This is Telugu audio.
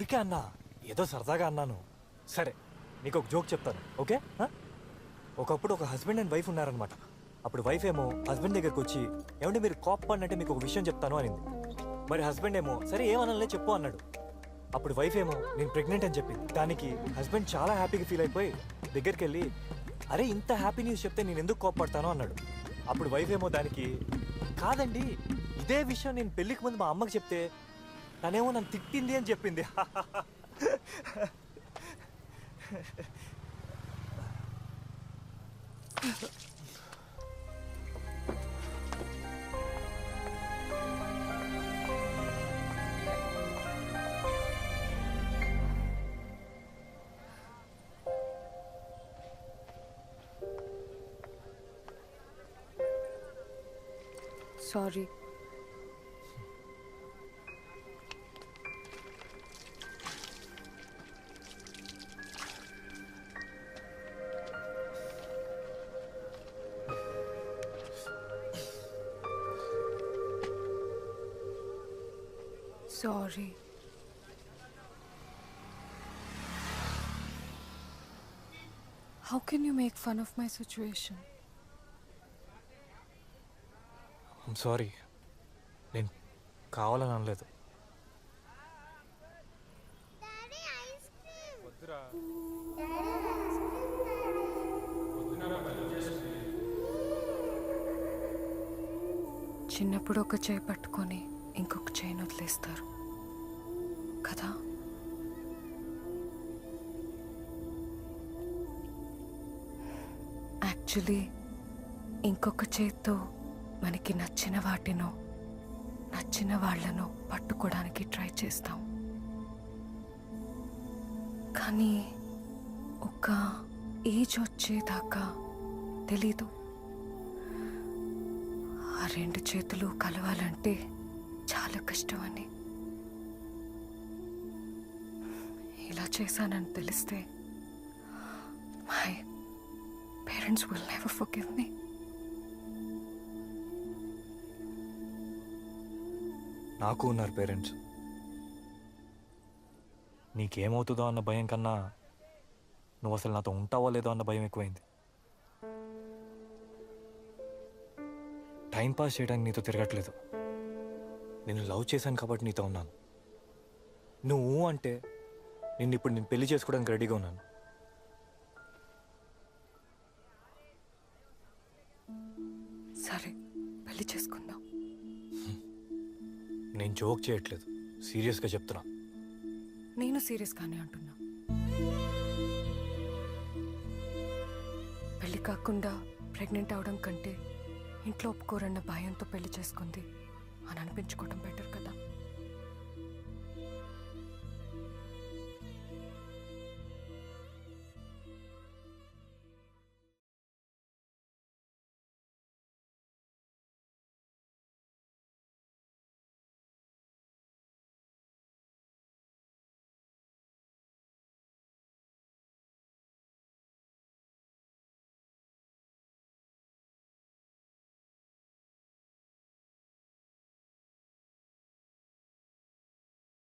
ఊరికే అన్నా, ఏదో సరదాగా అన్నాను. సరే, నీకు ఒక జోక్ చెప్తాను, ఓకే? ఒకప్పుడు ఒక హస్బెండ్ అండ్ వైఫ్ ఉన్నారనమాట. అప్పుడు వైఫ్ ఏమో హస్బెండ్ దగ్గరికి వచ్చి, ఏమంటే మీరు కోప్పడినట్టే మీకు ఒక విషయం చెప్తాను అనింది. మరి హస్బెండ్ ఏమో సరే ఏమనలే చెప్పు అన్నాడు. అప్పుడు వైఫ్ ఏమో నేను ప్రెగ్నెంట్ అని చెప్పింది. దానికి హస్బెండ్ చాలా హ్యాపీగా ఫీల్ అయిపోయి దగ్గరికి వెళ్ళి, అరే ఇంత హ్యాపీ న్యూస్ చెప్తే నేను ఎందుకు కోప్పడతాను అన్నాడు. అప్పుడు వైఫ్ ఏమో దానికి, కాదండి ఇదే విషయం నేను పెళ్ళికి ముందు మా అమ్మకి చెప్తే తనేమో నన్ను తిట్టింది అని చెప్పింది. Sorry. Sorry. How can you make fun of my situation? I'm sorry, నేను కావాలని అనలేదు. చిన్నప్పుడు ఒక చేయి పట్టుకొని ఇంకొక చేయిని వదిలేస్తారు కదా. యాక్చువల్లీ ఇంకొక చేత్తో మనకి నచ్చిన వాటినో నచ్చిన వాళ్ళనో పట్టుకోవడానికి ట్రై చేస్తాం. కానీ ఒక ఏజ్ వచ్చేదాకా తెలీదు ఆ రెండు చేతులు కలవాలంటే చాలా కష్టం అని. ఇలా చేశానని తెలిస్తే my parents will never forgive me. నాకు ఉన్నారు పేరెంట్స్. నీకేమవుతుందో అన్న భయం కన్నా నువ్వు అసలు నాతో ఉంటావో లేదో అన్న భయం ఎక్కువైంది. టైం పాస్ చేయడానికి నీతో తిరగట్లేదు. నేను లవ్ చేశాను కాబట్టి నీతో ఉన్నాను. నువ్వు అంటే ఇప్పుడు నేను పెళ్లి చేసుకోవడానికి రెడీగా ఉన్నాను. సరే, పెళ్లి చేసుకుందాం. నేను జోక్ చేయట్లేదు, సీరియస్గా చెప్తున్నా. నేను సీరియస్గానే అంటున్నా. పెళ్లి కాకుండా ప్రెగ్నెంట్ అవడం కంటే ఇంట్లో ఒప్పుకోరన్న భయంతో పెళ్లి చేసుకుంది అని అనిపించుకోవడం బెటర్ కదా.